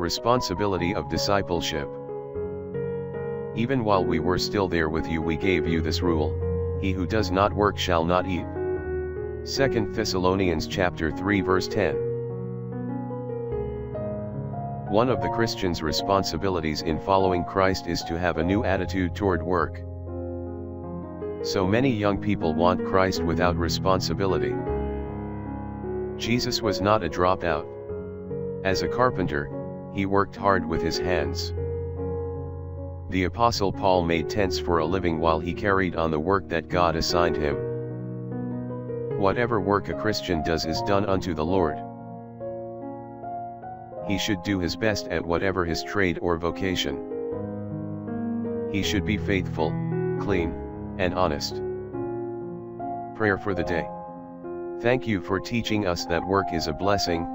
responsibility of discipleship. Even while we were still there with you, we gave you this rule: he who does not work shall not eat. 2 Thessalonians chapter 3 verse 10. One of the Christian's responsibilities in following Christ is to have a new attitude toward work. So many young people want Christ without responsibility. Jesus was not a dropout. As a carpenter, he worked hard with his hands. The Apostle Paul made tents for a living while he carried on the work that God assigned him. Whatever work a Christian does is done unto the Lord. He should do his best at whatever his trade or vocation. He should be faithful, clean, and honest. Prayer for the day. Thank you for teaching us that work is a blessing,